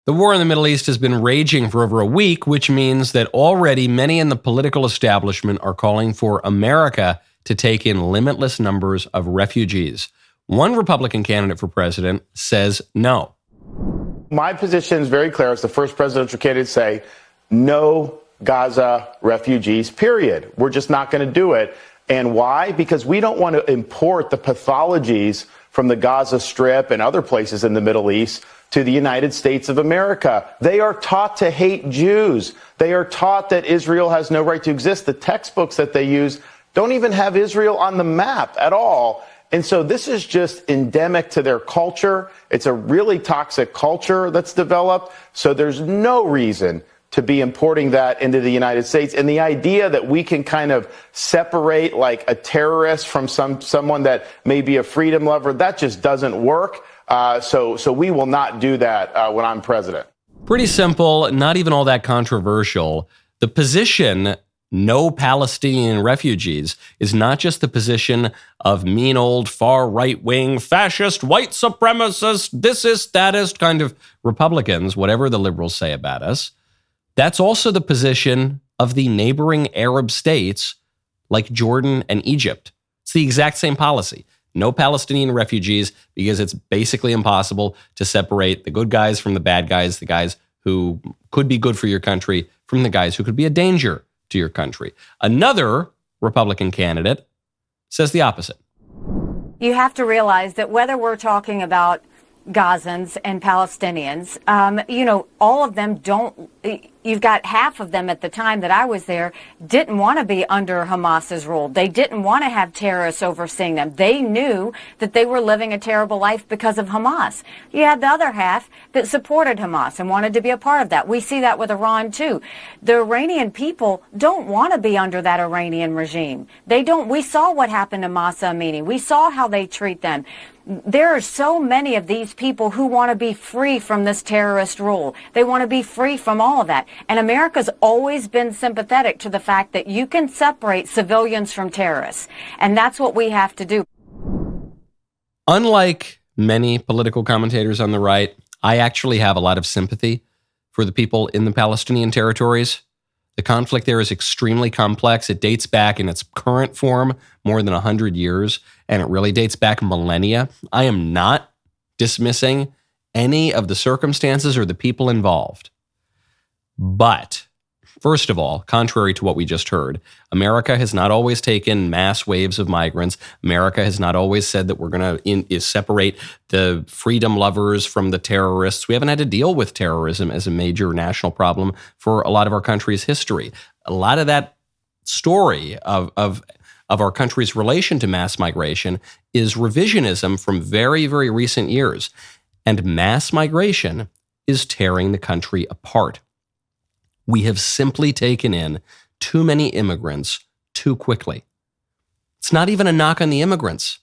The war in the Middle East has been raging for over a week, which means that already many in the political establishment are calling for America to take in limitless numbers of refugees. One Republican candidate for president says no. My position is very clear as the first presidential candidate say, no Gaza refugees, period. We're just not going to do it. And why? Because we don't want to import the pathologies from the Gaza Strip and other places in the Middle East to the United States of America. They are taught to hate Jews. They are taught that Israel has no right to exist. The textbooks that they use don't even have Israel on the map at all. And so this is just endemic to their culture. It's a really toxic culture that's developed. So there's no reason to be importing that into the United States. And the idea that we can kind of separate like a terrorist from someone that may be a freedom lover, that just doesn't work. So we will not do that when I'm president. Pretty simple, not even all that controversial. The position, no Palestinian refugees, is not just the position of mean old far right-wing fascist, white supremacist, thisist, thatist kind of Republicans, whatever the liberals say about us. That's also the position of the neighboring Arab states like Jordan and Egypt. It's the exact same policy. No Palestinian refugees, because it's basically impossible to separate the good guys from the bad guys, the guys who could be good for your country from the guys who could be a danger to your country. Another Republican candidate says the opposite. You have to realize that whether we're talking about Gazans and Palestinians, all of them don't, you've got half of them at the time that I was there didn't want to be under Hamas's rule. They didn't want to have terrorists overseeing them. They knew that they were living a terrible life because of Hamas. You had the other half that supported Hamas and wanted to be a part of that. We see that with Iran too. The Iranian people don't want to be under that Iranian regime. They don't. We saw what happened to Masa Amini. We saw how they treat them. There are so many of these people who want to be free from this terrorist rule. They want to be free from all of that. And America's always been sympathetic to the fact that you can separate civilians from terrorists. And that's what we have to do. Unlike many political commentators on the right, I actually have a lot of sympathy for the people in the Palestinian territories. The conflict there is extremely complex. It dates back in its current form more than 100 years, and it really dates back millennia. I am not dismissing any of the circumstances or the people involved. But, first of all, contrary to what we just heard, America has not always taken mass waves of migrants. America has not always said that we're going to separate the freedom lovers from the terrorists. We haven't had to deal with terrorism as a major national problem for a lot of our country's history. A lot of that story of our country's relation to mass migration is revisionism from very, very recent years. And mass migration is tearing the country apart. We have simply taken in too many immigrants too quickly. It's not even a knock on the immigrants.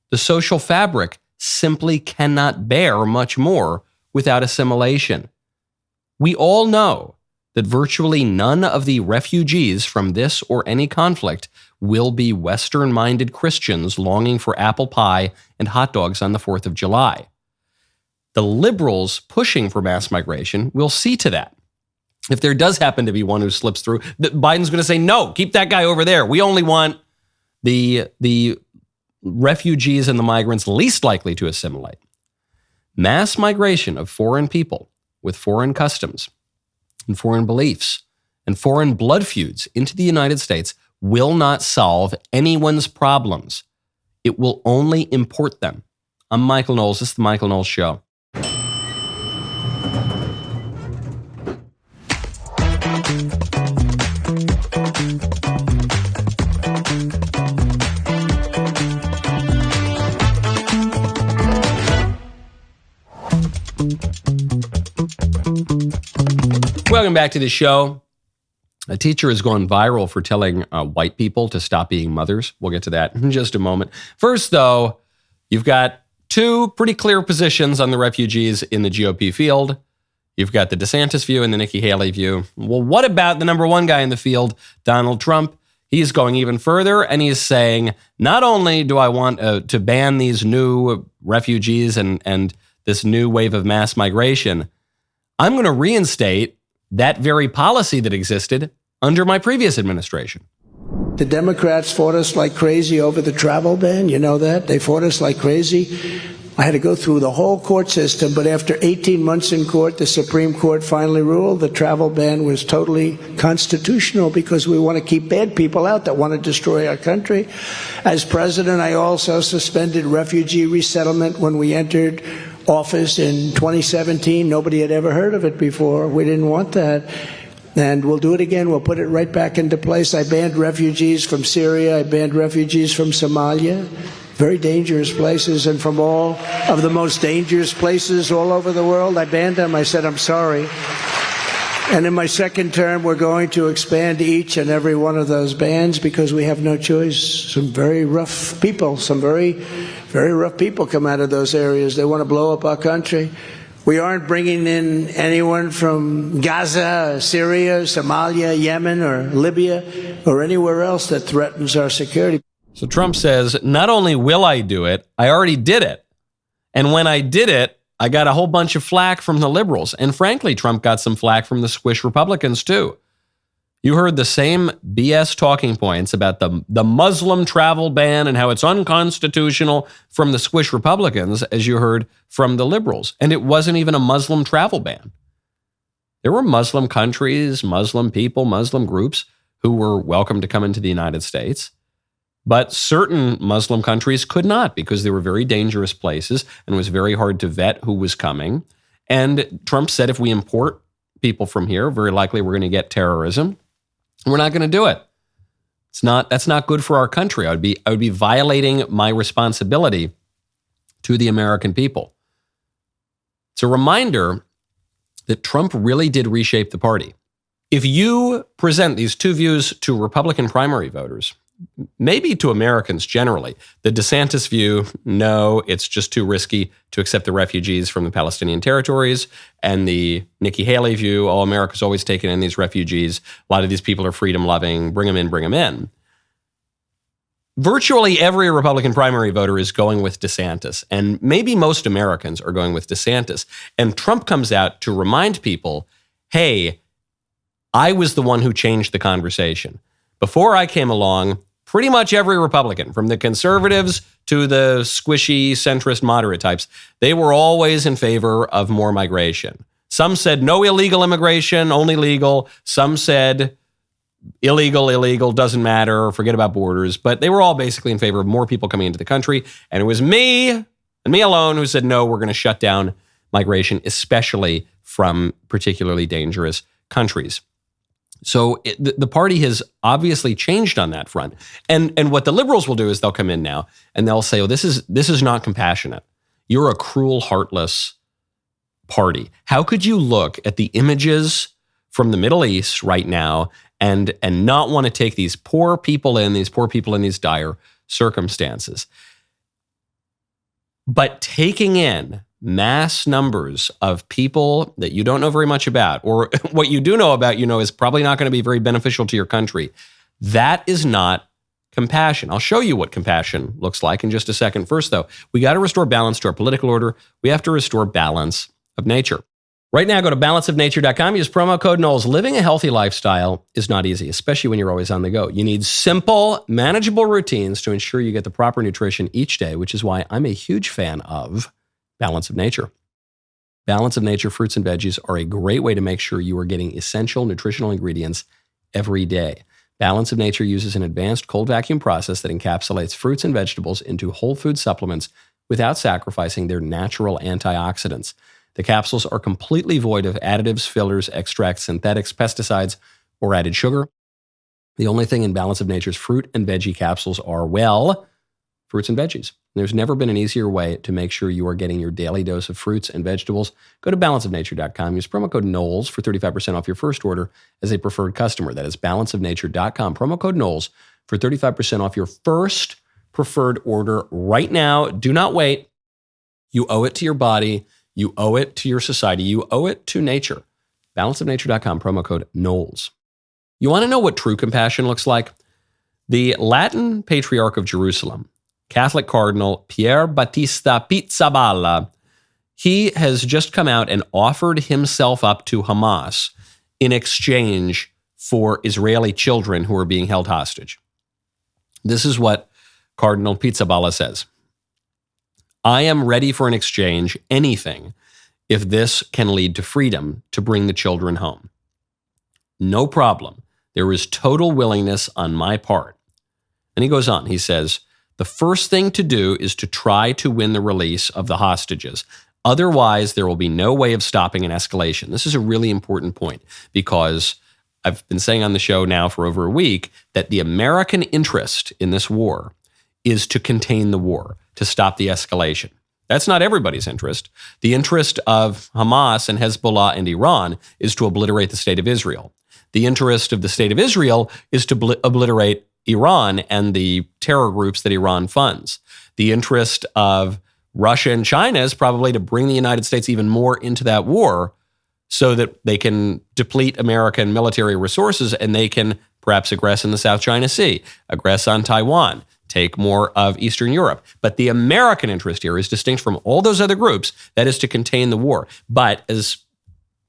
The social fabric simply cannot bear much more without assimilation. We all know that virtually none of the refugees from this or any conflict will be Western-minded Christians longing for apple pie and hot dogs on the 4th of July. The liberals pushing for mass migration will see to that. If there does happen to be one who slips through, Biden's going to say, no, keep that guy over there. We only want the refugees and the migrants least likely to assimilate. Mass migration of foreign people with foreign customs and foreign beliefs and foreign blood feuds into the United States will not solve anyone's problems. It will only import them. I'm Michael Knowles. This is the Michael Knowles Show. Welcome back to the show. A teacher has gone viral for telling white people to stop being mothers. We'll get to that in just a moment. First, though, you've got two pretty clear positions on the refugees in the GOP field. You've got the DeSantis view and the Nikki Haley view. Well, what about the number one guy in the field, Donald Trump? He's going even further, and he's saying, not only do I want to ban these new refugees and this new wave of mass migration, I'm going to reinstate that very policy that existed under my previous administration. The Democrats fought us like crazy over the travel ban. You know that? They fought us like crazy. I had to go through the whole court system, but after 18 months in court, the Supreme Court finally ruled the travel ban was totally constitutional because we want to keep bad people out that want to destroy our country. As president, I also suspended refugee resettlement when we entered office in 2017. Nobody had ever heard of it before. We didn't want that. And we'll do it again. We'll put it right back into place. I banned refugees from Syria. I banned refugees from Somalia. Very dangerous places, and from all of the most dangerous places all over the world, I banned them. I said, I'm sorry. And in my second term, we're going to expand each and every one of those bans because we have no choice. Some very rough people, some very, very rough people come out of those areas. They want to blow up our country. We aren't bringing in anyone from Gaza, Syria, Somalia, Yemen, or Libya, or anywhere else that threatens our security. So Trump says, not only will I do it, I already did it. And when I did it, I got a whole bunch of flack from the liberals. And frankly, Trump got some flack from the squish Republicans too. You heard the same BS talking points about the Muslim travel ban and how it's unconstitutional from the squish Republicans as you heard from the liberals. And it wasn't even a Muslim travel ban. There were Muslim countries, Muslim people, Muslim groups who were welcome to come into the United States. But certain Muslim countries could not because they were very dangerous places and it was very hard to vet who was coming. And Trump said if we import people from here, very likely we're going to get terrorism. We're not going to do it. That's not good for our country. I would be violating my responsibility to the American people. It's a reminder that Trump really did reshape the party. If you present these two views to Republican primary voters, maybe to Americans generally, the DeSantis view, no, it's just too risky to accept the refugees from the Palestinian territories, and the Nikki Haley view, oh, America's always taken in these refugees. A lot of these people are freedom-loving. Bring them in, bring them in. Virtually every Republican primary voter is going with DeSantis, and maybe most Americans are going with DeSantis. And Trump comes out to remind people, hey, I was the one who changed the conversation. Before I came along, pretty much every Republican, from the conservatives to the squishy, centrist, moderate types, they were always in favor of more migration. Some said no illegal immigration, only legal. Some said illegal, doesn't matter, forget about borders. But they were all basically in favor of more people coming into the country. And it was me, and me alone, who said, no, we're going to shut down migration, especially from particularly dangerous countries. So the party has obviously changed on that front. And what the liberals will do is they'll come in now and they'll say, oh, this is not compassionate. You're a cruel, heartless party. How could you look at the images from the Middle East right now and not want to take these poor people in these dire circumstances? But taking in mass numbers of people that you don't know very much about, or what you do know about, is probably not going to be very beneficial to your country. That is not compassion. I'll show you what compassion looks like in just a second. First, though, we got to restore balance to our political order. We have to restore balance of nature. Right now, go to balanceofnature.com. Use promo code Knowles. Living a healthy lifestyle is not easy, especially when you're always on the go. You need simple, manageable routines to ensure you get the proper nutrition each day, which is why I'm a huge fan of Balance of Nature. Balance of Nature fruits and veggies are a great way to make sure you are getting essential nutritional ingredients every day. Balance of Nature uses an advanced cold vacuum process that encapsulates fruits and vegetables into whole food supplements without sacrificing their natural antioxidants. The capsules are completely void of additives, fillers, extracts, synthetics, pesticides, or added sugar. The only thing in Balance of Nature's fruit and veggie capsules are, well, fruits and veggies. There's never been an easier way to make sure you are getting your daily dose of fruits and vegetables. Go to balanceofnature.com. Use promo code Knowles for 35% off your first order as a preferred customer. That is balanceofnature.com. Promo code Knowles for 35% off your first preferred order right now. Do not wait. You owe it to your body. You owe it to your society. You owe it to nature. Balanceofnature.com. Promo code Knowles. You want to know what true compassion looks like? The Latin Patriarch of Jerusalem, Catholic Cardinal Pierre Battista Pizzaballa, He has just come out and offered himself up to Hamas in exchange for Israeli children who are being held hostage. This is what Cardinal Pizzaballa says. I am ready for an exchange, anything, if this can lead to freedom to bring the children home. No problem. There is total willingness on my part. And he goes on, he says, the first thing to do is to try to win the release of the hostages. Otherwise, there will be no way of stopping an escalation. This is a really important point because I've been saying on the show now for over a week that the American interest in this war is to contain the war, to stop the escalation. That's not everybody's interest. The interest of Hamas and Hezbollah and Iran is to obliterate the state of Israel. The interest of the state of Israel is to obliterate Iran and the terror groups that Iran funds. The interest of Russia and China is probably to bring the United States even more into that war so that they can deplete American military resources and they can perhaps aggress in the South China Sea, aggress on Taiwan, take more of Eastern Europe. But the American interest here is distinct from all those other groups. That is to contain the war. But as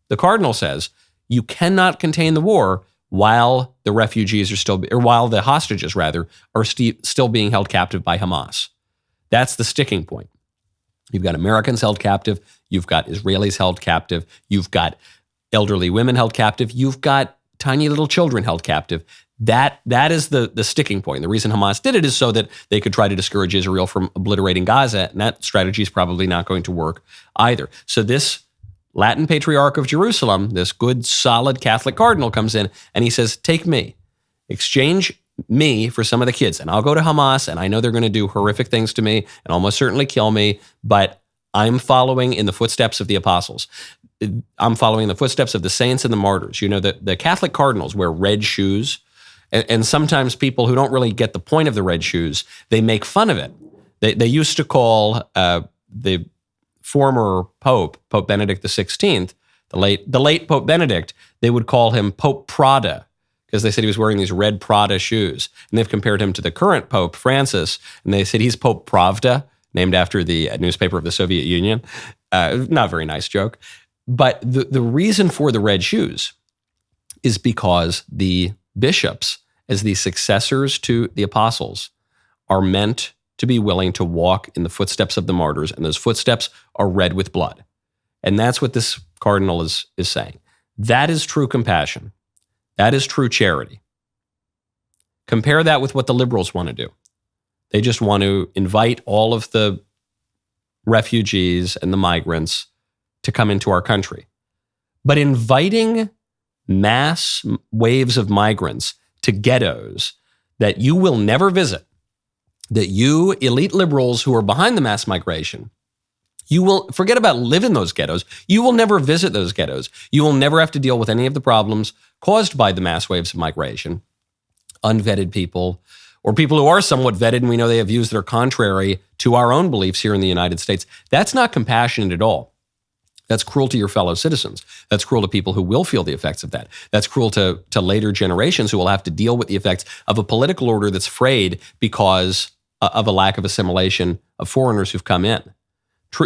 the Cardinal says, you cannot contain the war while the refugees are still, or while the hostages rather, are still being held captive by Hamas. That's the sticking point. You've got Americans held captive. You've got Israelis held captive. You've got elderly women held captive. You've got tiny little children held captive. That is the sticking point. The reason Hamas did it is so that they could try to discourage Israel from obliterating Gaza, and that strategy is probably not going to work either. So this Latin Patriarch of Jerusalem, this good, solid Catholic cardinal, comes in and he says, take me, exchange me for some of the kids, and I'll go to Hamas, and I know they're going to do horrific things to me and almost certainly kill me, but I'm following in the footsteps of the apostles. I'm following the footsteps of the saints and the martyrs. You know, the Catholic cardinals wear red shoes, and sometimes people who don't really get the point of the red shoes, they make fun of it. They used to call the former Pope Benedict XVI, the late Pope Benedict, they would call him Pope Prada, because they said he was wearing these red Prada shoes. And they've compared him to the current Pope, Francis, and they said he's Pope Pravda, named after the newspaper of the Soviet Union. Not a very nice joke. But the reason for the red shoes is because the bishops, as the successors to the apostles, are meant to be willing to walk in the footsteps of the martyrs, and those footsteps are red with blood. And that's what this cardinal is saying. That is true compassion. That is true charity. Compare that with what the liberals want to do. They just want to invite all of the refugees and the migrants to come into our country. But inviting mass waves of migrants to ghettos that you will never visit, that you elite liberals who are behind the mass migration, you will forget about live in those ghettos. You will never visit those ghettos. You will never have to deal with any of the problems caused by the mass waves of migration. Unvetted people, or people who are somewhat vetted, and we know they have views that are contrary to our own beliefs here in the United States. That's not compassionate at all. That's cruel to your fellow citizens. That's cruel to people who will feel the effects of that. That's cruel to later generations who will have to deal with the effects of a political order that's frayed because of a lack of assimilation of foreigners who've come in.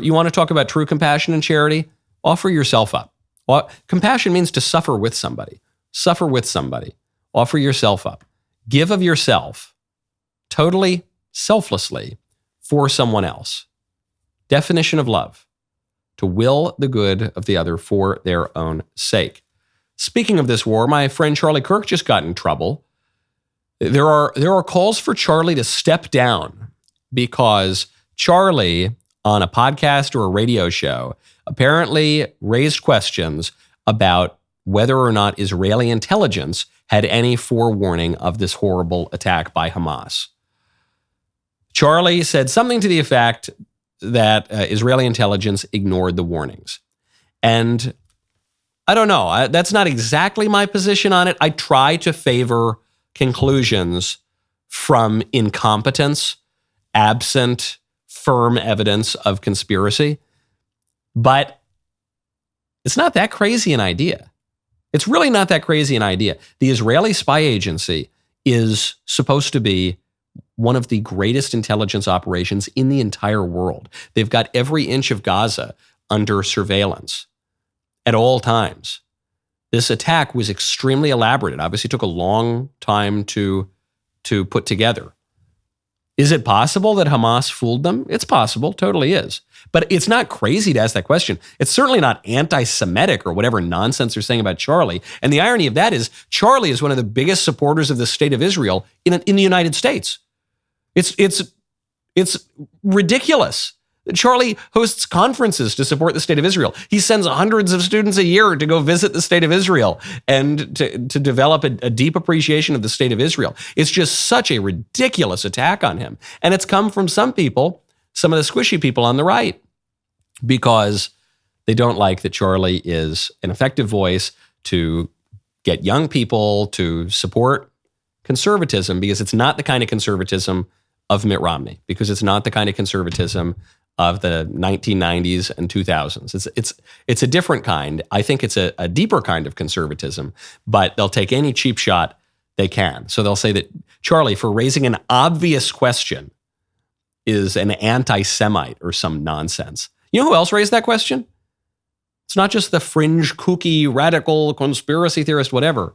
You want to talk about true compassion and charity? Offer yourself up. Compassion means to suffer with somebody. Suffer with somebody. Offer yourself up. Give of yourself, totally selflessly, for someone else. Definition of love: to will the good of the other for their own sake. Speaking of this war, my friend Charlie Kirk just got in trouble. There are calls for Charlie to step down because Charlie, on a podcast or a radio show, apparently raised questions about whether or not Israeli intelligence had any forewarning of this horrible attack by Hamas. Charlie said something to the effect that Israeli intelligence ignored the warnings. And I don't know, that's not exactly my position on it. I try to favor conclusions from incompetence, absent firm evidence of conspiracy. But it's not that crazy an idea. It's really not that crazy an idea. The Israeli spy agency is supposed to be one of the greatest intelligence operations in the entire world. They've got every inch of Gaza under surveillance at all times. This attack was extremely elaborate. It obviously took a long time to put together. Is it possible that Hamas fooled them? It's possible, totally is. But it's not crazy to ask that question. It's certainly not anti-Semitic or whatever nonsense they're saying about Charlie. And the irony of that is Charlie is one of the biggest supporters of the state of Israel in the United States. It's ridiculous. Charlie hosts conferences to support the state of Israel. He sends hundreds of students a year to go visit the state of Israel and to develop a deep appreciation of the state of Israel. It's just such a ridiculous attack on him. And it's come from some people, some of the squishy people on the right, because they don't like that Charlie is an effective voice to get young people to support conservatism, because it's not the kind of conservatism of Mitt Romney, because it's not the kind of conservatism of the 1990s and 2000s. It's a different kind. I think it's a deeper kind of conservatism, but they'll take any cheap shot they can. So they'll say that Charlie, for raising an obvious question, is an anti-Semite or some nonsense. You know who else raised that question? It's not just the fringe, kooky, radical, conspiracy theorist, whatever.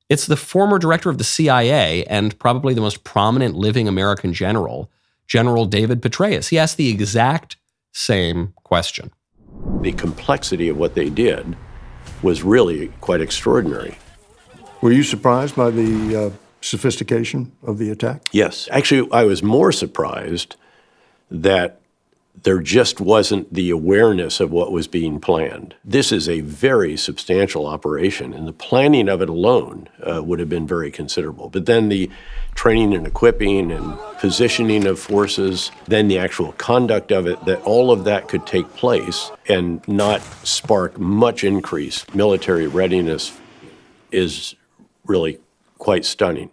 It's the former director of the CIA and probably the most prominent living American general, General David Petraeus. He asked the exact same question. The complexity of what they did was really quite extraordinary. Were you surprised by the sophistication of the attack? Yes. Actually, I was more surprised that there just wasn't the awareness of what was being planned. This is a very substantial operation, and the planning of it alone would have been very considerable. But then the training and equipping and positioning of forces, then the actual conduct of it, that all of that could take place and not spark much increased military readiness is really quite stunning.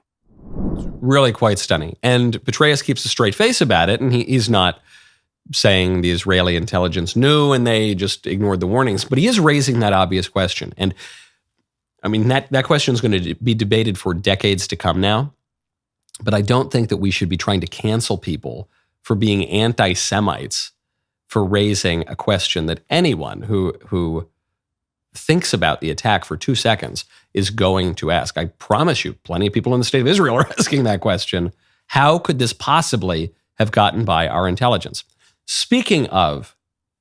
Really quite stunning. And Petraeus keeps a straight face about it, and he's not saying the Israeli intelligence knew and they just ignored the warnings, but he is raising that obvious question. And I mean, that question is going to be debated for decades to come now, but I don't think that we should be trying to cancel people for being anti-Semites for raising a question that anyone who thinks about the attack for 2 seconds is going to ask. I promise you, plenty of people in the state of Israel are asking that question. How could this possibly have gotten by our intelligence? Speaking of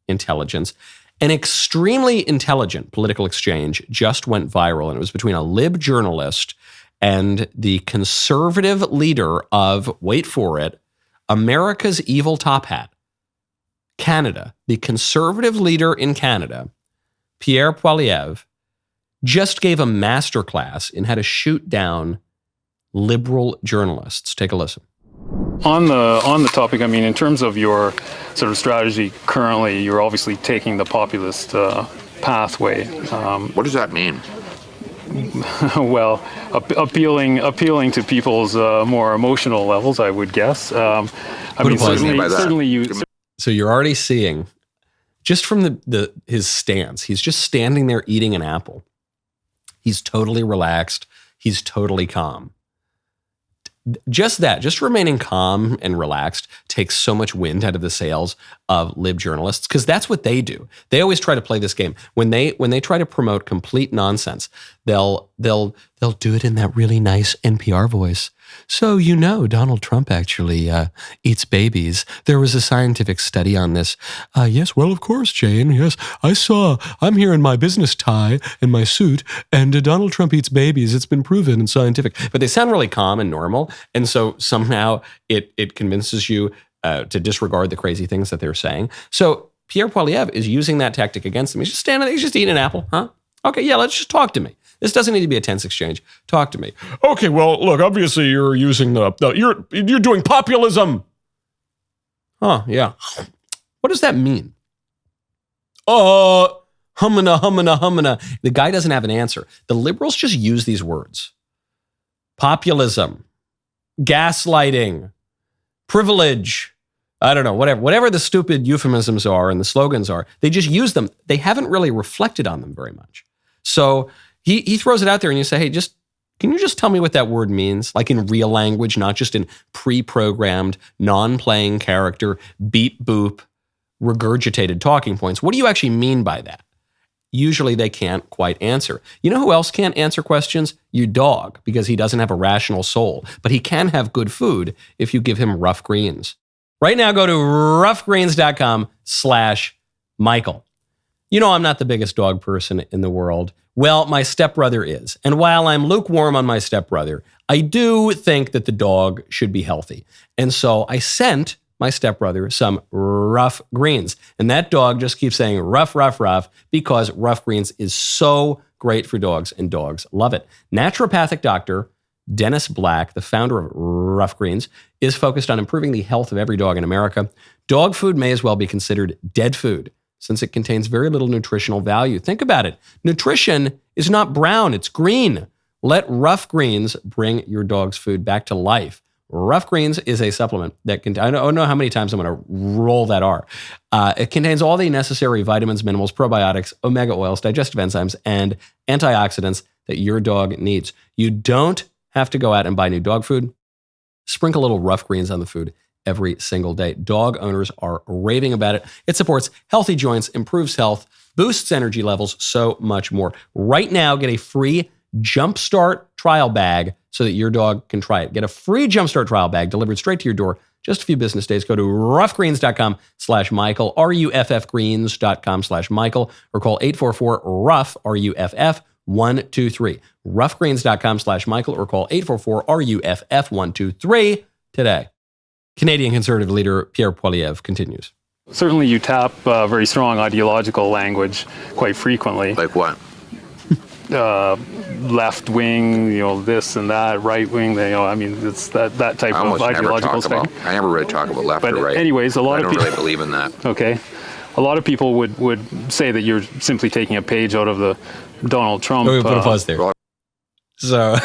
intelligence, an extremely intelligent political exchange just went viral, and it was between a lib journalist and the conservative leader of, wait for it, America's evil top hat, Canada. The conservative leader in Canada, Pierre Poilievre, just gave a masterclass in how to shoot down liberal journalists. Take a listen. On the topic, I mean, in terms of your sort of strategy currently, you're obviously taking the populist pathway. What does that mean? Well, appealing to people's more emotional levels, I would guess. I mean, certainly you. So you're already seeing, just from his stance, he's just standing there eating an apple. He's totally relaxed. He's totally calm. Just remaining calm and relaxed takes so much wind out of the sails of lib journalists, because that's what they do. They always try to play this game. When they try to promote complete nonsense, they'll do it in that really nice NPR voice. So, Donald Trump actually eats babies. There was a scientific study on this. Yes, well, of course, Jane. Yes, I'm here in my business tie and my suit, and Donald Trump eats babies. It's been proven and scientific. But they sound really calm and normal, and so somehow it convinces you to disregard the crazy things that they're saying. So Pierre Poilievre is using that tactic against them. He's just standing there, he's just eating an apple. Huh? Okay, yeah, let's just talk to me. This doesn't need to be a tense exchange. Talk to me. Okay, well, look, obviously you're using you're doing populism. Huh, yeah. What does that mean? Humana. The guy doesn't have an answer. The liberals just use these words. Populism, gaslighting, privilege, I don't know, whatever the stupid euphemisms are and the slogans are, they just use them. They haven't really reflected on them very much. So he throws it out there and you say, hey, can you just tell me what that word means? Like in real language, not just in pre-programmed, non-playing character, beep boop, regurgitated talking points. What do you actually mean by that? Usually they can't quite answer. You know who else can't answer questions? Your dog, because he doesn't have a rational soul. But he can have good food if you give him Rough Greens. Right now, go to roughgreens.com/Michael. You know I'm not the biggest dog person in the world. Well, my stepbrother is. And while I'm lukewarm on my stepbrother, I do think that the dog should be healthy. And so I sent my stepbrother some Rough Greens. And that dog just keeps saying rough, rough, rough, because Rough Greens is so great for dogs, and dogs love it. Naturopathic doctor Dennis Black, the founder of Rough Greens, is focused on improving the health of every dog in America. Dog food may as well be considered dead food, since it contains very little nutritional value. Think about it. Nutrition is not brown, it's green. Let Rough Greens bring your dog's food back to life. Rough Greens is a supplement that I don't know how many times I'm going to roll that R. It contains all the necessary vitamins, minerals, probiotics, omega oils, digestive enzymes, and antioxidants that your dog needs. You don't have to go out and buy new dog food. Sprinkle a little Rough Greens on the food every single day. Dog owners are raving about it. It supports healthy joints, improves health, boosts energy levels, so much more. Right now, get a free Jumpstart trial bag so that your dog can try it. Get a free Jumpstart trial bag delivered straight to your door. Just a few business days. Go to roughgreens.com/Michael, RUFFgreens.com/Michael, or call 844-RUFF, RUFF123. Roughgreens.com/Michael, or call 844-RUFF123 today. Canadian Conservative leader Pierre Poilievre continues. Certainly you tap very strong ideological language quite frequently. Like what? Left wing, this and that, right wing, it's that type of ideological thing. I never really talk about left or right. Anyways, a lot of people really believe in that. Okay. A lot of people would say that you're simply taking a page out of the Donald Trump. Put a pause there. So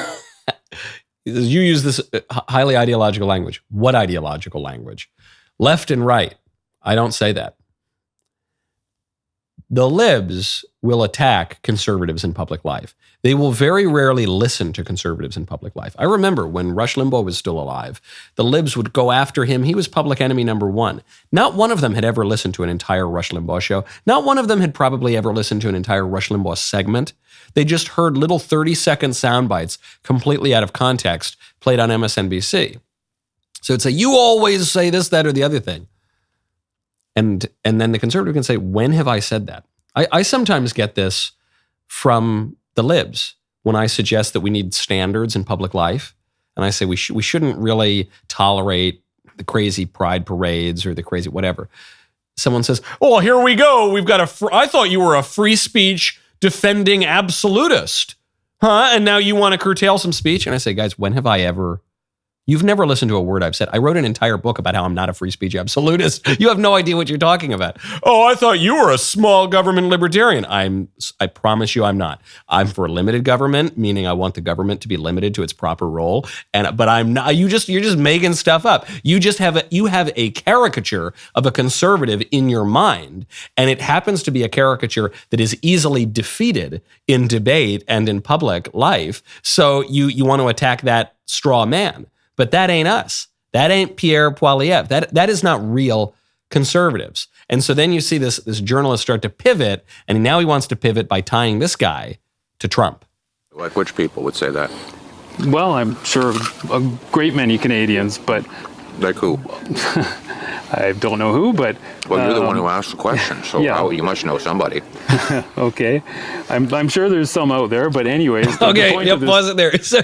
you use this highly ideological language. What ideological language? Left and right. I don't say that. The libs will attack conservatives in public life. They will very rarely listen to conservatives in public life. I remember when Rush Limbaugh was still alive, the libs would go after him. He was public enemy number one. Not one of them had ever listened to an entire Rush Limbaugh show. Not one of them had probably ever listened to an entire Rush Limbaugh segment. They just heard little 30-second sound bites completely out of context played on MSNBC. So it'd say, you always say this, that, or the other thing. And then the conservative can say, when have I said that? I sometimes get this from the libs when I suggest that we need standards in public life. And I say we shouldn't really tolerate the crazy pride parades or the crazy whatever. Someone says, oh, here we go. We've got I thought you were a free speech defending absolutist. Huh? And now you want to curtail some speech? And I say, guys, when have I ever... You've never listened to a word I've said. I wrote an entire book about how I'm not a free speech absolutist. You have no idea what you're talking about. Oh, I thought you were a small government libertarian. I promise you I'm not. I'm for limited government, meaning I want the government to be limited to its proper role. But I'm not. You're just making stuff up. You have a caricature of a conservative in your mind, and it happens to be a caricature that is easily defeated in debate and in public life. So you want to attack that straw man. But that ain't us. That ain't Pierre Poilievre. That is not real conservatives. And so then you see this journalist start to pivot, and now he wants to pivot by tying this guy to Trump. Like which people would say that? Well, I'm sure a great many Canadians, but... Like who? I don't know who, but... Well, you're the one who asked the question, so yeah. You must know somebody. Okay. I'm sure there's some out there, but anyways... Okay, yep, pause it there. So,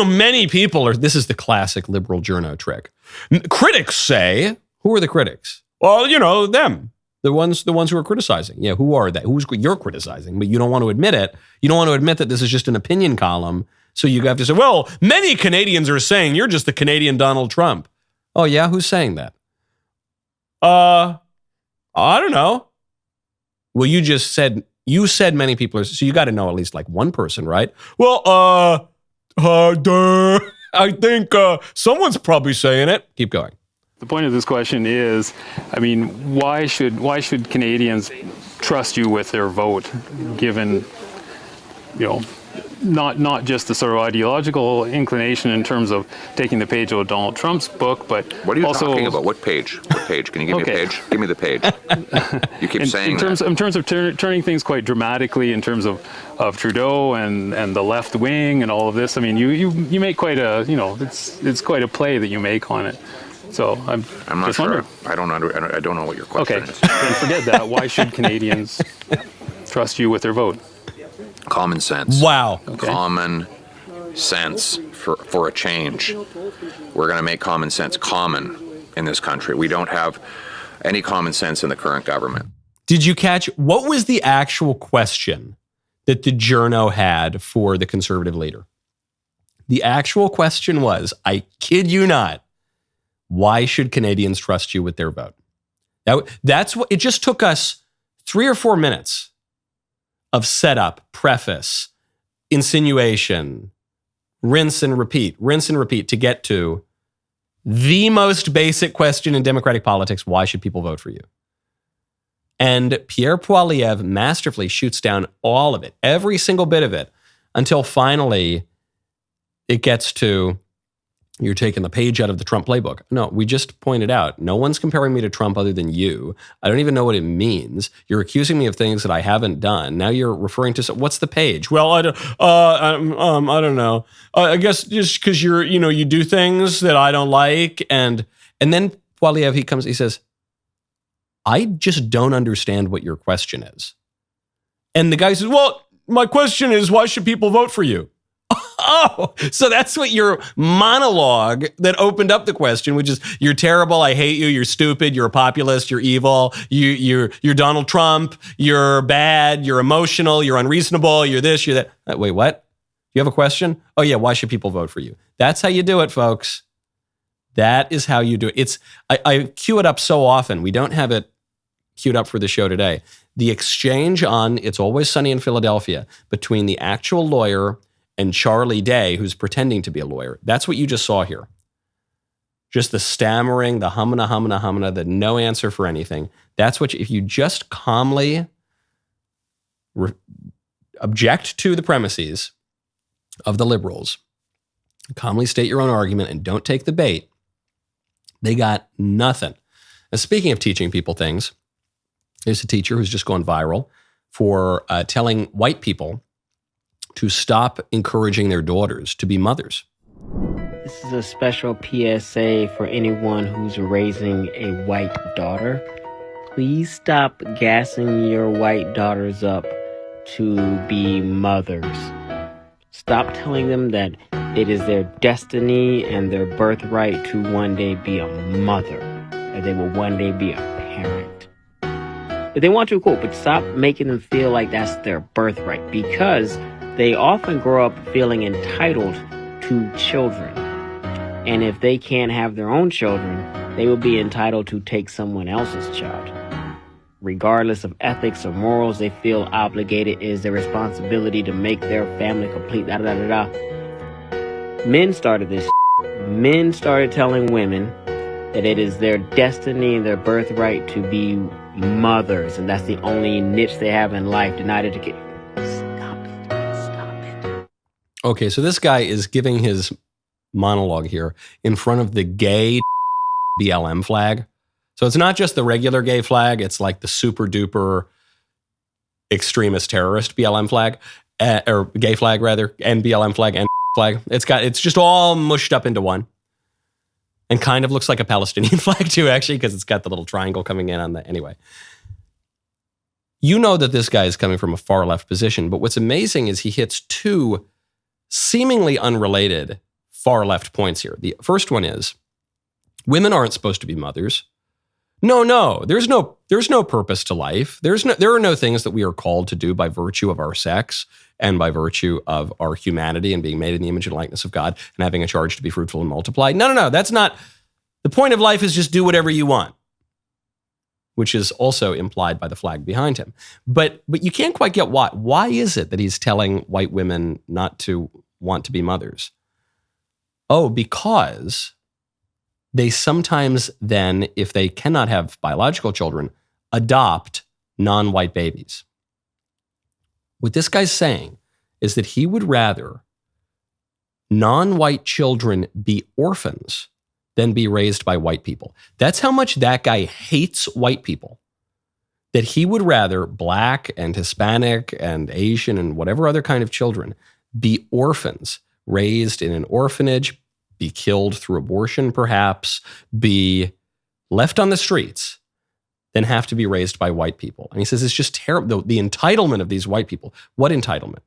many people are... This is the classic liberal journo trick. Critics say... Who are the critics? Well, them. The ones who are criticizing. Yeah, who are they? You're criticizing, but you don't want to admit it. You don't want to admit that this is just an opinion column. So you have to say, well, many Canadians are saying you're just the Canadian Donald Trump. Oh, yeah? Who's saying that? I don't know. Well, you said many people are, so you got to know at least like one person, right? Well, I think someone's probably saying it. Keep going. The point of this question is, why should Canadians trust you with their vote, given, not just the sort of ideological inclination in terms of taking the page out of Donald Trump's book, but What are you also, talking about? What page? What page? Can you give me a page? Give me the page. You keep saying in terms of turning things quite dramatically in terms of Trudeau and the left wing and all of this. I mean, you make quite a, it's quite a play that you make on it. So I'm not just sure. wondering. I don't know what your question Okay, is. then forget that. Why should Canadians trust you with their vote? Common sense. Wow. Okay. Common sense for a change. We're going to make common sense common in this country. We don't have any common sense in the current government. Did you catch what was the actual question that the journo had for the conservative leader? The actual question was, I kid you not, why should Canadians trust you with their vote? That's what it just took us 3 or 4 minutes of setup, preface, insinuation, rinse and repeat to get to the most basic question in democratic politics: why should people vote for you? And Pierre Poilievre masterfully shoots down all of it, every single bit of it, until finally it gets to, you're taking the page out of the Trump playbook. No, we just pointed out, no one's comparing me to Trump other than you. I don't even know what it means. You're accusing me of things that I haven't done. Now you're referring to, what's the page? Well, I don't know. I guess just because you do things that I don't like. And then Poilievre, he says, I just don't understand what your question is. And the guy says, well, my question is, why should people vote for you? Oh, so that's what your monologue that opened up the question, which is, you're terrible, I hate you, you're stupid, you're a populist, you're evil, you're Donald Trump, you're bad, you're emotional, you're unreasonable, you're this, you're that. Wait, what? You have a question? Oh yeah, why should people vote for you? That's how you do it, folks. That is how you do it. I cue it up so often. We don't have it queued up for the show today. The exchange on It's Always Sunny in Philadelphia between the actual lawyer and Charlie Day, who's pretending to be a lawyer. That's what you just saw here. Just the stammering, the humana, the no answer for anything. That's what, if you just calmly object to the premises of the liberals, calmly state your own argument and don't take the bait, they got nothing. And speaking of teaching people things, there's a teacher who's just gone viral for telling white people to stop encouraging their daughters to be mothers. This is a special PSA for anyone who's raising a white daughter. Please stop gassing your white daughters up to be mothers. Stop telling them that it is their destiny and their birthright to one day be a mother, or they will one day be a parent. If they want to, cool, but stop making them feel like that's their birthright, because they often grow up feeling entitled to children. And if they can't have their own children, they will be entitled to take someone else's child. Regardless of ethics or morals, they feel obligated. It is their responsibility to make their family complete. Men started this. Men started telling women that it is their destiny and their birthright to be mothers, and that's the only niche they have in life, denied education. Okay, so this guy is giving his monologue here in front of the gay BLM flag. So it's not just the regular gay flag, it's like the super duper extremist terrorist BLM flag, or gay flag rather, and BLM flag and flag. It's just all mushed up into one. And kind of looks like a Palestinian flag too, actually, because it's got the little triangle coming in on the, anyway. You know that this guy is coming from a far left position, but what's amazing is he hits two seemingly unrelated far left points here. The first one is, women aren't supposed to be mothers. No, there's no purpose to life. There are no things that we are called to do by virtue of our sex and by virtue of our humanity and being made in the image and likeness of God and having a charge to be fruitful and multiply. No, that's not. The point of life is just do whatever you want, which is also implied by the flag behind him. But you can't quite get why. Why is it that he's telling white women not to want to be mothers? Oh, because they sometimes then, if they cannot have biological children, adopt non-white babies. What this guy's saying is that he would rather non-white children be orphans than be raised by white people. That's how much that guy hates white people, that he would rather black and Hispanic and Asian and whatever other kind of children be orphans, raised in an orphanage, be killed through abortion perhaps, be left on the streets, than have to be raised by white people. And he says it's just terrible. The entitlement of these white people. What entitlement?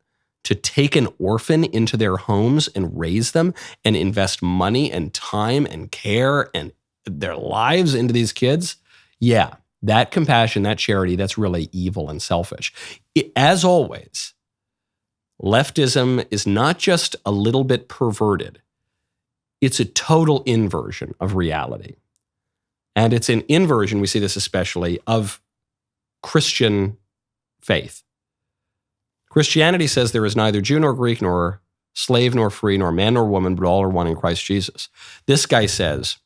To take an orphan into their homes and raise them and invest money and time and care and their lives into these kids? Yeah, that compassion, that charity, that's really evil and selfish. As always, leftism is not just a little bit perverted. It's a total inversion of reality. And it's an inversion, we see this especially, of Christian faith. Christianity says there is neither Jew nor Greek, nor slave nor free, nor man nor woman, but all are one in Christ Jesus. This guy says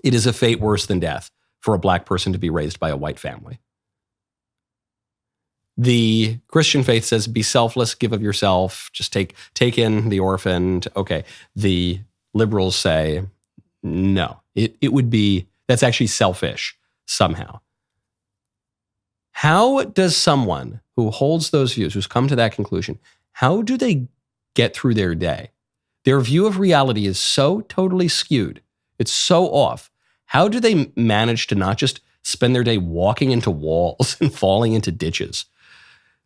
it is a fate worse than death for a black person to be raised by a white family. The Christian faith says be selfless, give of yourself, just take in the orphan. Okay. The liberals say no, it would be, that's actually selfish somehow. How does someone who holds those views, who's come to that conclusion, how do they get through their day? Their view of reality is so totally skewed. It's so off. How do they manage to not just spend their day walking into walls and falling into ditches?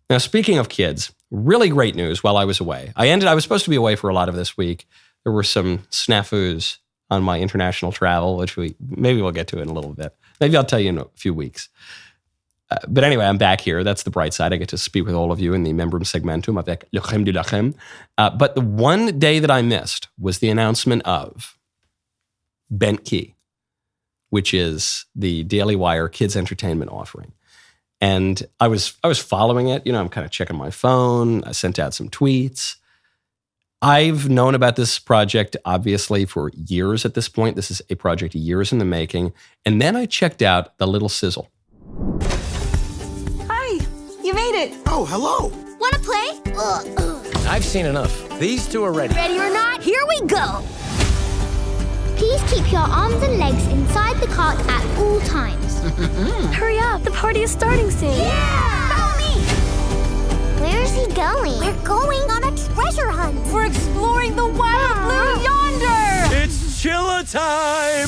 Now, speaking of kids, really great news while I was away. I was supposed to be away for a lot of this week. There were some snafus on my international travel, which maybe we'll get to in a little bit. Maybe I'll tell you in a few weeks. But anyway, I'm back here. That's the bright side. I get to speak with all of you in the membrum segmentum avec le crème de la crème. But the one day that I missed was the announcement of Bentkey, which is the DailyWire kids entertainment offering. And I was following it. I'm kind of checking my phone. I sent out some tweets. I've known about this project, obviously, for years at this point. This is a project years in the making. And then I checked out the little sizzle. Hi, you made it. Oh, hello. Wanna play? I've seen enough. These two are ready. Ready or not, here we go. Please keep your arms and legs inside the cart at all times. Hurry up, the party is starting soon. Yeah! Follow me! Where is he going? We're going on a treasure hunt. We're exploring the wild blue yonder! It's Chilla time!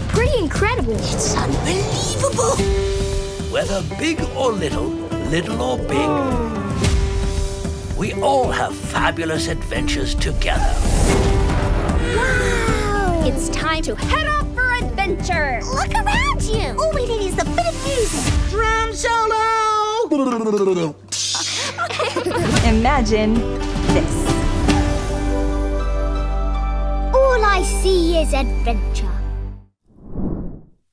Pretty incredible. It's unbelievable. Whether big or little or big, we all have fabulous adventures together. Wow! It's time to head off for adventure. Look around you. All we need is a bit of music. Drum solo! Imagine this. All I see is adventure.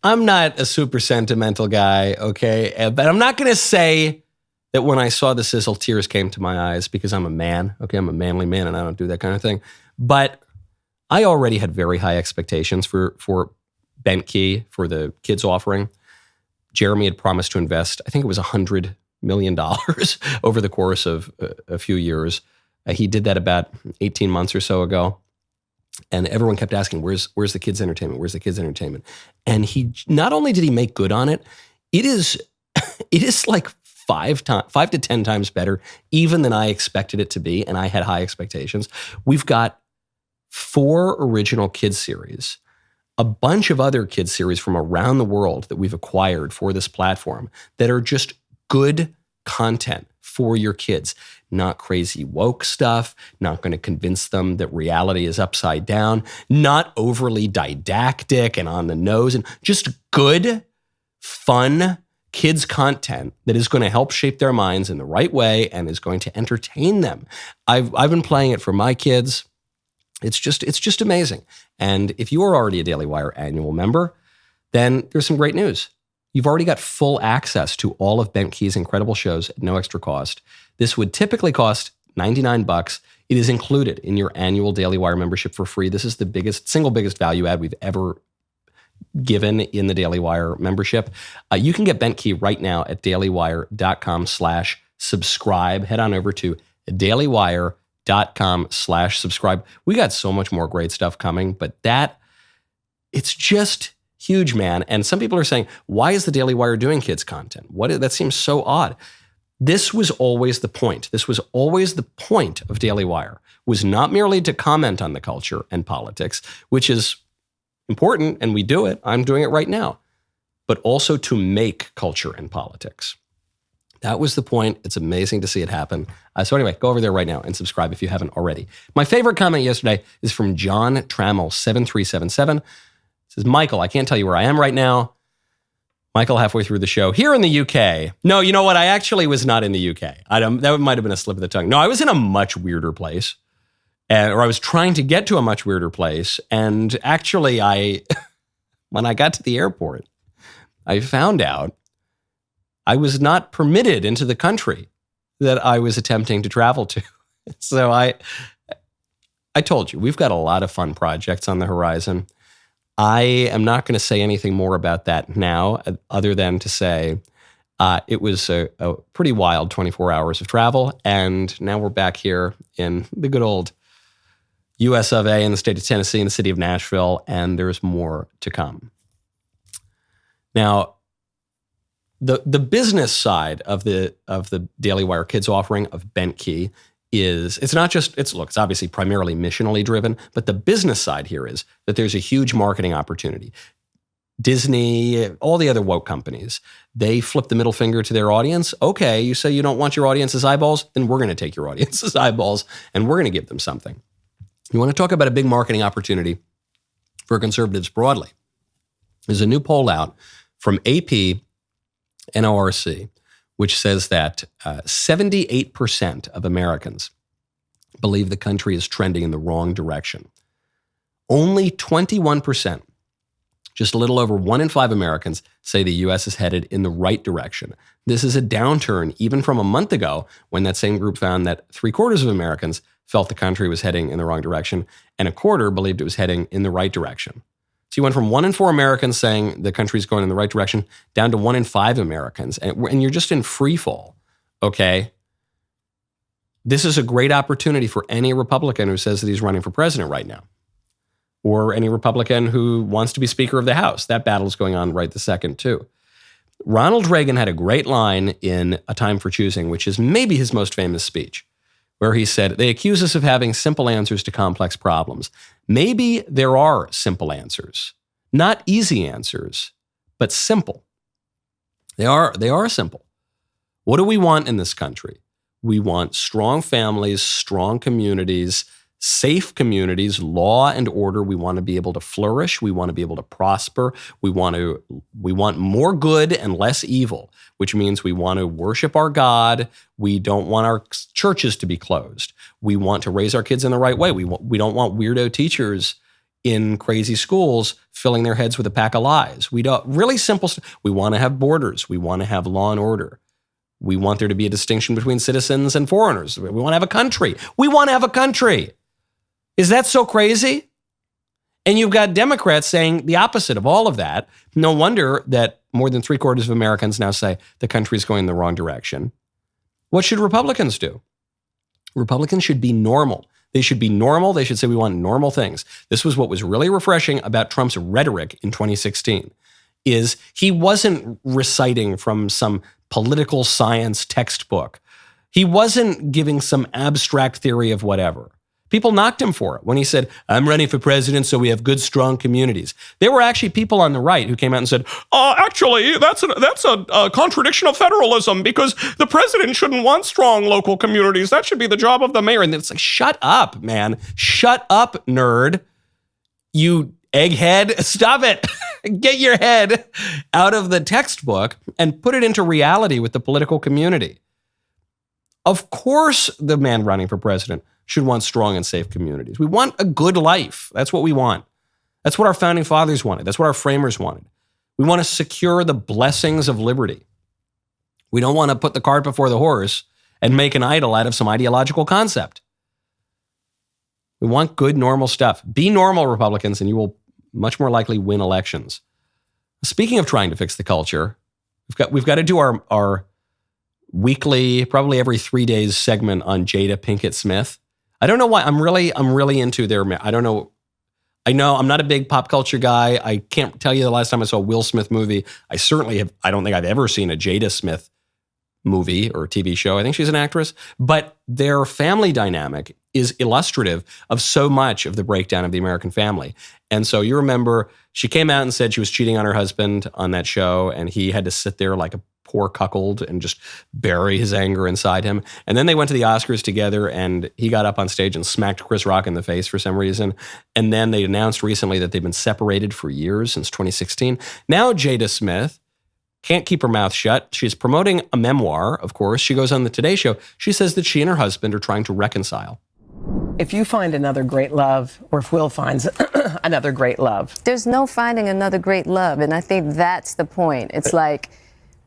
I'm not a super sentimental guy, okay? But I'm not going to say that when I saw the sizzle, tears came to my eyes because I'm a man, okay? I'm a manly man and I don't do that kind of thing. But I already had very high expectations for Bentkey, for the kids offering. Jeremy had promised to invest, I think it was $100 million over the course of a few years. He did that about 18 months or so ago. And everyone kept asking, where's the kids' entertainment? Where's the kids' entertainment? And he, not only did he make good on it, it is like 5 to 10 times better even than I expected it to be. And I had high expectations. We've got 4 original kids series, a bunch of other kids series from around the world that we've acquired for this platform that are just good content for your kids. Not crazy woke stuff, not going to convince them that reality is upside down, not overly didactic and on the nose, and just good, fun kids content that is going to help shape their minds in the right way and is going to entertain them. I've been playing it for my kids. It's just amazing. And if you are already a Daily Wire annual member, then there's some great news. You've already got full access to all of Bentkey's incredible shows at no extra cost. This would typically cost $99. It is included in your annual Daily Wire membership for free. This is the single biggest value add we've ever given in the Daily Wire membership. You can get Bentkey right now at dailywire.com/subscribe. Head on over to dailywire.com/subscribe. We got so much more great stuff coming, but it's just huge, man. And some people are saying, why is the Daily Wire doing kids content? That seems so odd. This was always the point. This was always the point of Daily Wire, was not merely to comment on the culture and politics, which is important, and we do it. I'm doing it right now, but also to make culture and politics. That was the point. It's amazing to see it happen. So anyway, go over there right now and subscribe if you haven't already. My favorite comment yesterday is from John Trammell, 7377. It says, Michael, I can't tell you where I am right now. Michael, halfway through the show, here in the UK. No, you know what? I actually was not in the UK. That might have been a slip of the tongue. No, I was in a much weirder place. Or I was trying to get to a much weirder place. And actually, when I got to the airport, I found out I was not permitted into the country that I was attempting to travel to. So I told you, we've got a lot of fun projects on the horizon. I am not going to say anything more about that now, other than to say it was a pretty wild 24 hours of travel. And now we're back here in the good old US of A in the state of Tennessee, in the city of Nashville, and there's more to come. Now, the business side of the Daily Wire Kids offering of Bentkey it's obviously primarily missionally driven, but the business side here is that there's a huge marketing opportunity. Disney, all the other woke companies, they flip the middle finger to their audience. Okay, you say you don't want your audience's eyeballs, then we're going to take your audience's eyeballs and we're going to give them something. You want to talk about a big marketing opportunity for conservatives broadly. There's a new poll out from AP NORC, which says that 78% of Americans believe the country is trending in the wrong direction. Only 21%, just a little over 1 in 5 Americans, say the U.S. is headed in the right direction. This is a downturn even from a month ago, when that same group found that 3/4 of Americans felt the country was heading in the wrong direction, and 1/4 believed it was heading in the right direction. So you went from 1 in 4 Americans saying the country's going in the right direction down to 1 in 5 Americans. And you're just in free fall, okay? This is a great opportunity for any Republican who says that he's running for president right now, or any Republican who wants to be Speaker of the House. That battle is going on right this second, too. Ronald Reagan had a great line in A Time for Choosing, which is maybe his most famous speech, where he said, they accuse us of having simple answers to complex problems. Maybe there are simple answers, not easy answers, but simple. They are simple. What do we want in this country? We want strong families, strong communities, safe communities, law and order. We want to be able to flourish. We want to be able to prosper. We want more good and less evil, which means we want to worship our God. We don't want our churches to be closed. We want to raise our kids in the right way. We don't want weirdo teachers in crazy schools filling their heads with a pack of lies. Really simple stuff. We want to have borders. We want to have law and order. We want there to be a distinction between citizens and foreigners. We want to have a country. We want to have a country. Is that so crazy? And you've got Democrats saying the opposite of all of that. No wonder that more than 3/4 of Americans now say the country's going in the wrong direction. What should Republicans do? Republicans should be normal. They should be normal. They should say we want normal things. This was what was really refreshing about Trump's rhetoric in 2016, is he wasn't reciting from some political science textbook. He wasn't giving some abstract theory of whatever. People knocked him for it when he said, I'm running for president so we have good, strong communities. There were actually people on the right who came out and said, actually, that's a contradiction of federalism because the president shouldn't want strong local communities. That should be the job of the mayor. And it's like, shut up, man. Shut up, nerd. You egghead. Stop it. Get your head out of the textbook and put it into reality with the political community. Of course, the man running for president should want strong and safe communities. We want a good life. That's what we want. That's what our founding fathers wanted. That's what our framers wanted. We want to secure the blessings of liberty. We don't want to put the cart before the horse and make an idol out of some ideological concept. We want good, normal stuff. Be normal, Republicans, and you will much more likely win elections. Speaking of trying to fix the culture, we've got to do our weekly, probably every 3 days segment on Jada Pinkett Smith. I don't know why. I'm really into their. I don't know. I know I'm not a big pop culture guy. I can't tell you the last time I saw a Will Smith movie. I don't think I've ever seen a Jada Smith movie or TV show. I think she's an actress. But their family dynamic is illustrative of so much of the breakdown of the American family. And so you remember she came out and said she was cheating on her husband on that show, and he had to sit there like a poor cuckold and just bury his anger inside him. And then they went to the Oscars together, and he got up on stage and smacked Chris Rock in the face for some reason. And then they announced recently that they've been separated for years, since 2016. Now Jada Smith can't keep her mouth shut. She's promoting a memoir, of course. She goes on the Today Show. She says that she and her husband are trying to reconcile. If you find another great love, or if Will finds another great love. There's no finding another great love. And I think that's the point. It's like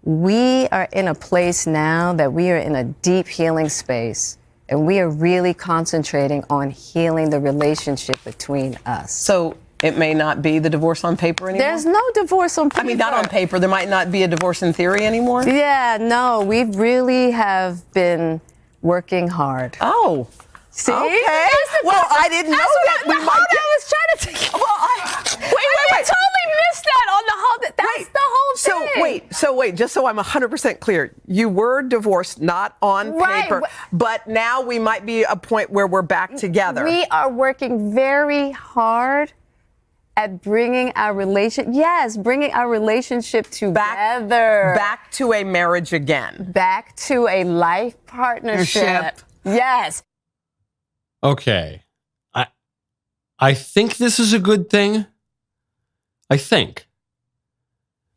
we are in a place now that we are in a deep healing space. And we are really concentrating on healing the relationship between us. So it may not be the divorce on paper anymore? There's no divorce on paper. I mean, not on paper. There might not be a divorce in theory anymore? Yeah, no. We really have been working hard. Oh. See? Okay. Well, I didn't know that. We might get... I was trying to take... Well, I totally missed that on the whole... That's the whole thing. So wait, just so I'm 100% clear. You were divorced, not on paper, but now we might be at a point where we're back together. We are working very hard at bringing our relationship together. Back to a marriage again. Back to a life partnership. Yes. Okay. I think this is a good thing. I think.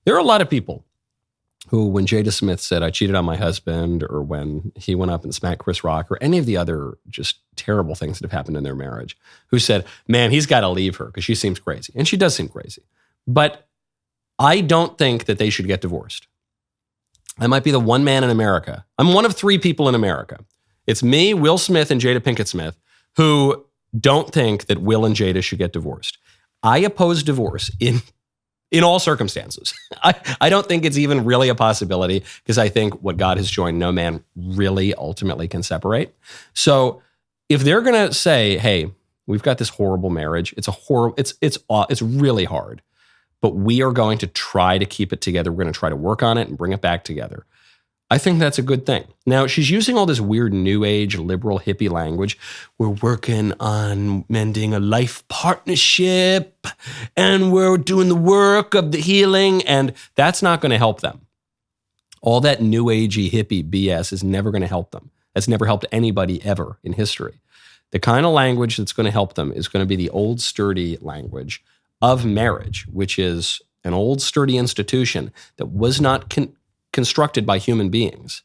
There are a lot of people who, when Jada Smith said, I cheated on my husband, or when he went up and smacked Chris Rock, or any of the other just terrible things that have happened in their marriage, who said, man, he's got to leave her because she seems crazy. And she does seem crazy. But I don't think that they should get divorced. I might be the one man in America. I'm one of 3 people in America. It's me, Will Smith, and Jada Pinkett Smith, who don't think that Will and Jada should get divorced. I oppose divorce in all circumstances. I don't think it's even really a possibility, because I think what God has joined, no man really ultimately can separate. So if they're going to say, hey, we've got this horrible marriage, it's really hard, but we are going to try to keep it together. We're going to try to work on it and bring it back together. I think that's a good thing. Now, she's using all this weird new age, liberal, hippie language. We're working on mending a life partnership, and we're doing the work of the healing, and that's not going to help them. All that new agey, hippie BS is never going to help them. That's never helped anybody ever in history. The kind of language that's going to help them is going to be the old, sturdy language of marriage, which is an old, sturdy institution that was not constructed by human beings.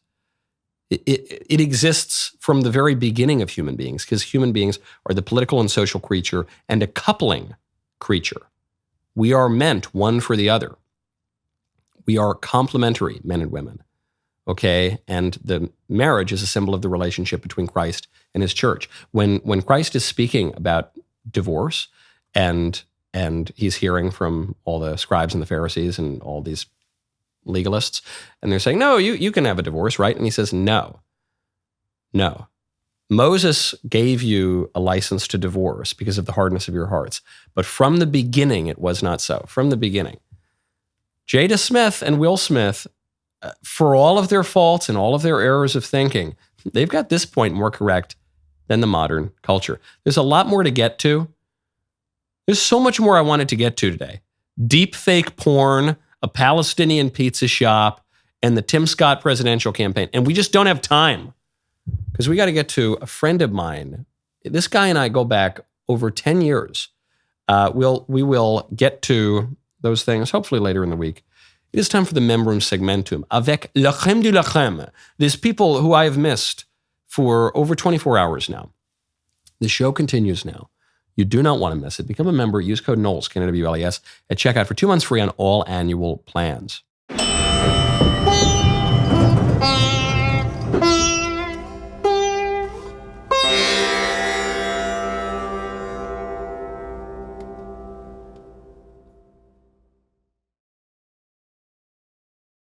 It exists from the very beginning of human beings, because human beings are the political and social creature and a coupling creature. We are meant one for the other. We are complementary, men and women. Okay? And the marriage is a symbol of the relationship between Christ and his church. When Christ is speaking about divorce, and he's hearing from all the scribes and the Pharisees and all these legalists, and they're saying, no, you can have a divorce, right? And he says, no. Moses gave you a license to divorce because of the hardness of your hearts. But from the beginning, it was not so. From the beginning. Jada Smith and Will Smith, for all of their faults and all of their errors of thinking, they've got this point more correct than the modern culture. There's a lot more to get to. There's so much more I wanted to get to today. Deep fake porn, a Palestinian pizza shop, and the Tim Scott presidential campaign. And we just don't have time, because we got to get to a friend of mine. This guy and I go back over 10 years. We will get to those things hopefully later in the week. It is time for the Membrum Segmentum. Avec la crème de la crème. These people who I have missed for over 24 hours now. The show continues now. You do not want to miss it. Become a member. Use code Knowles, KNWLES, at checkout for 2 months free on all annual plans.